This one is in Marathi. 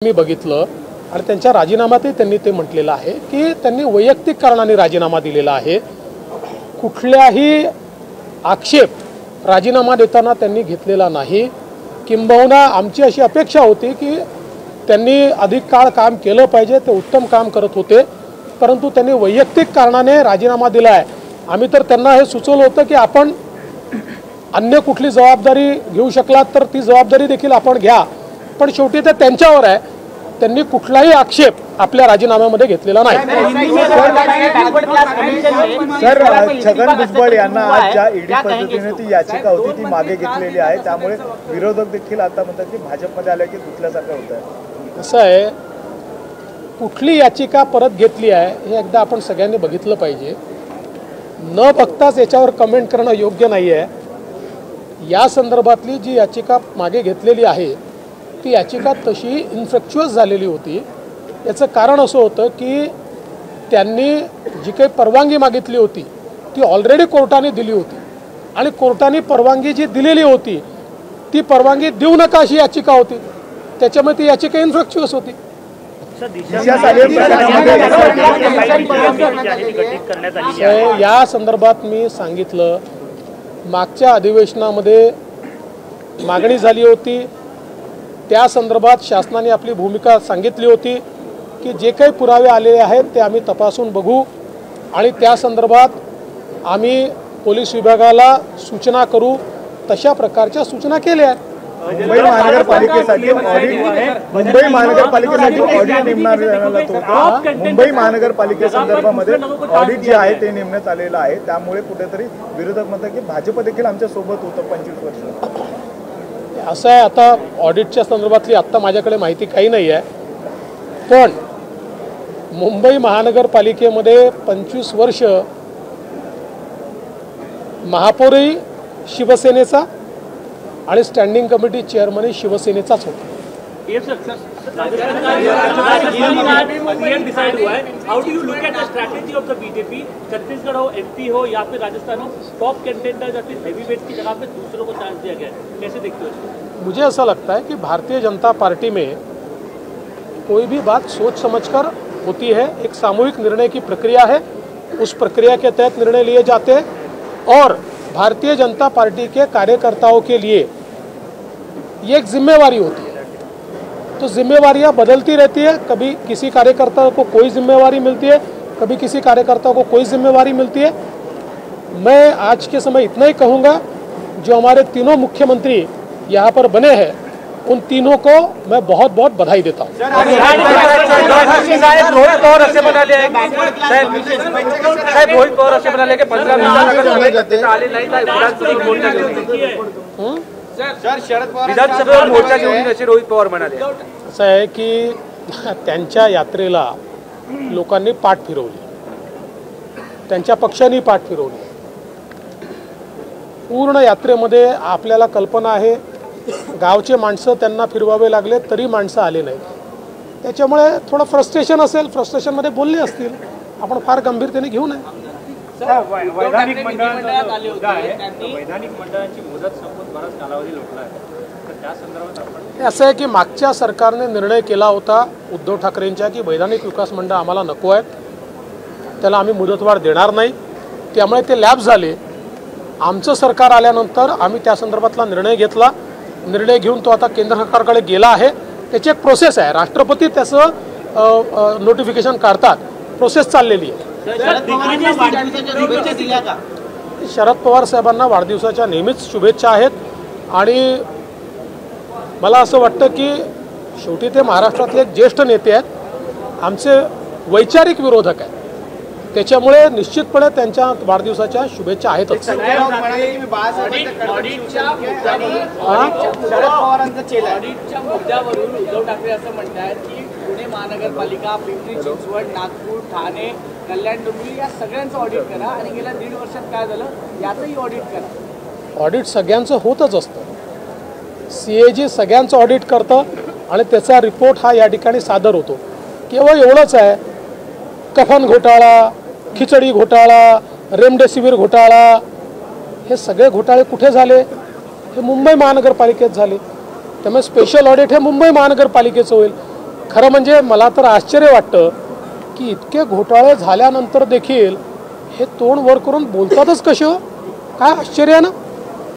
मी बघितलं आणि त्यांच्या राजीनाम्यातही त्यांनी ते म्हटलेलं आहे की त्यांनी वैयक्तिक कारणाने राजीनामा दिलेला आहे। कुठल्याही आक्षेप राजीनामा देताना त्यांनी घेतलेला नाही। किंबहुना आमची अशी अपेक्षा होती की त्यांनी अधिक काळ काम केलं पाहिजे, ते उत्तम काम करत होते, परंतु त्यांनी वैयक्तिक कारणाने राजीनामा दिला आहे। आम्ही तर त्यांना हे सुचवलं होतं की आपण अन्य कुठली जबाबदारी घेऊ शकलात तर ती जबाबदारी देखील आपण घ्या, पण शेवटी ते त्यांच्यावर आहे। त्यांनी कुठलाही आक्षेप आपल्या राजीनाम्यामध्ये घेतलेला नाही। सर, छगन भुजबळ यांना आज ज्या ईडी पद्धतीने ती याचिका होती ती मागे घेतलेली आहे, त्यामुळे विरोधक देखील आता म्हणतात की भाजपमध्ये आले की गुंतल्यासारखं होत आहे। असं आहे, कुठली याचिका परत घेतली आहे हे एकदा आपण सगळ्यांनी बघितलं पाहिजे। न बघताच याच्यावर कमेंट करणं योग्य नाही आहे। या संदर्भातली जी याचिका मागे घेतलेली आहे ती याचिका तशी इन्फ्रॅक्च्युअस झालेली होती। याचं कारण असं होतं की त्यांनी जी काही परवानगी मागितली होती ती ऑलरेडी कोर्टाने दिली होती आणि कोर्टाने परवानगी जी दिलेली होती ती परवानगी देऊ नका अशी याचिका होती, त्याच्यामुळे ती याचिका इन्फ्रॅक्च्युअस होती। या संदर्भात मी सांगितलं, मागच्या अधिवेशनामध्ये मागणी झाली होती, त्या संदर्भात शासनाने आपली भूमिका सांगितली होती की जे काही पुरावे आलेले आहेत ते आम्ही तपासून बघू आणि त्या संदर्भात आम्ही पोलीस विभागाला सूचना करू, तशा प्रकारच्या सूचना केल्या आहेत। मुंबई महानगरपालिकेसाठी ऑडिट नेमण्यात होतं। मुंबई महानगरपालिकेसंदर्भामध्ये ऑडिट जे आहे ते नेमण्यात आलेलं आहे, त्यामुळे कुठेतरी विरोधक म्हणतात की भाजप देखील आमच्या सोबत होतं 25 वर्ष। असं आहे, आता ऑडिटच्या संदर्भातली आत्ता माझ्याकडे माहिती काही नाही आहे, पण मुंबई महानगरपालिकेमध्ये 25 वर्ष महापौरही शिवसेनेचा आणि स्टँडिंग कमिटी चेअरमनही शिवसेनेचाच होता। How do you look at the strategy of the BJP? Chhattisgarh हो, MP हो या फिर राजस्थान हो, टॉप कंटेंडर या फिर हेवीवेट की जगह पे दूसरों को चांस दिया गया है, कैसे देखते हो? मुझे ऐसा लगता है कि भारतीय जनता पार्टी में कोई भी बात सोच समझकर होती है। एक सामूहिक निर्णय की प्रक्रिया है, उस प्रक्रिया के तहत निर्णय लिए जाते हैं और भारतीय जनता पार्टी के कार्यकर्ताओं के लिए ये एक जिम्मेवारी होती है। तो जिम्मेवारियां बदलती रहती है, कभी किसी कार्यकर्ता को कोई जिम्मेवारी मिलती है, कभी किसी कार्यकर्ता को कोई जिम्मेवारी मिलती है। मैं आज के समय इतना ही कहूँगा, जो हमारे तीनों मुख्यमंत्री यहाँ पर बने हैं उन तीनों को मैं बहुत बहुत बधाई देता हूँ। रोहित पवार म्हणाले असं आहे की त्यांच्या यात्रेला लोकांनी पाठ फिरवली, त्यांच्या पक्षांनी पाठ फिरवली। पूर्ण यात्रेमध्ये आपल्याला कल्पना आहे गावचे माणसं त्यांना फिरवावे लागले तरी माणसं आले नाहीत, त्याच्यामुळे थोडं फ्रस्ट्रेशन असेल, फ्रस्ट्रेशनमध्ये बोलले असतील, आपण फार गंभीरतेने घेऊ नये। वैधानिक मंडळाची मुदत संपून बराच कालावधी लोटला आहे, तर त्या संदर्भात असं आहे की मागच्या सरकारने निर्णय केला होता उद्धव ठाकरेंच्या की वैधानिक विकास मंडळ आम्हाला नको आहे, त्याला आम्ही मुदतवाढ देणार नाही, त्यामुळे ते लॅप्स झाले। आमचं सरकार आल्यानंतर आम्ही त्या संदर्भातला निर्णय घेतला, निर्णय घेऊन तो आता केंद्र सरकारकडे गेला आहे। त्याची एक प्रोसेस आहे, राष्ट्रपती त्याचं नोटिफिकेशन काढतात, प्रोसेस चाललेली आहे। शरद पवार साहेबांना वाढदिवसाच्या नेहमीच शुभेच्छा आहेत आणि मला असं वाटतं की शेवटी ते महाराष्ट्रातले एक ज्येष्ठ नेते आहेत, आमचे वैचारिक विरोधक आहेत, त्याच्यामुळे निश्चितपणे त्यांच्या वाढदिवसाच्या शुभेच्छा आहेतच। मुद्द्यावरून उद्धव ठाकरे असं म्हणतात की पुणे महानगरपालिका, पिंपरी चिंचवड, नागपूर, ठाणे, कल्याण, डोंबिवली या सगळ्यांचं ऑडिट करा आणि गेल्या 1.5 वर्षात काय झालं याचंही ऑडिट करा। ऑडिट सगळ्यांचं होतच असतं, CAG सगळ्यांचं ऑडिट करतं आणि त्याचा रिपोर्ट हा या ठिकाणी सादर होतो। केवळ एवढंच आहे, कफन घोटाळा, खिचडी घोटाळा, रेमडेसिवीर घोटाळा, हे सगळे घोटाळे कुठे झाले? हे मुंबई महानगरपालिकेत झाले, त्यामुळे स्पेशल ऑडिट हे मुंबई महानगरपालिकेचं होईल। खरं म्हणजे मला तर आश्चर्य वाटतं की इतके घोटाळे झाल्यानंतर देखील हे तोंड वर करून बोलतातच कसे हो? काय आश्चर्य आहे ना.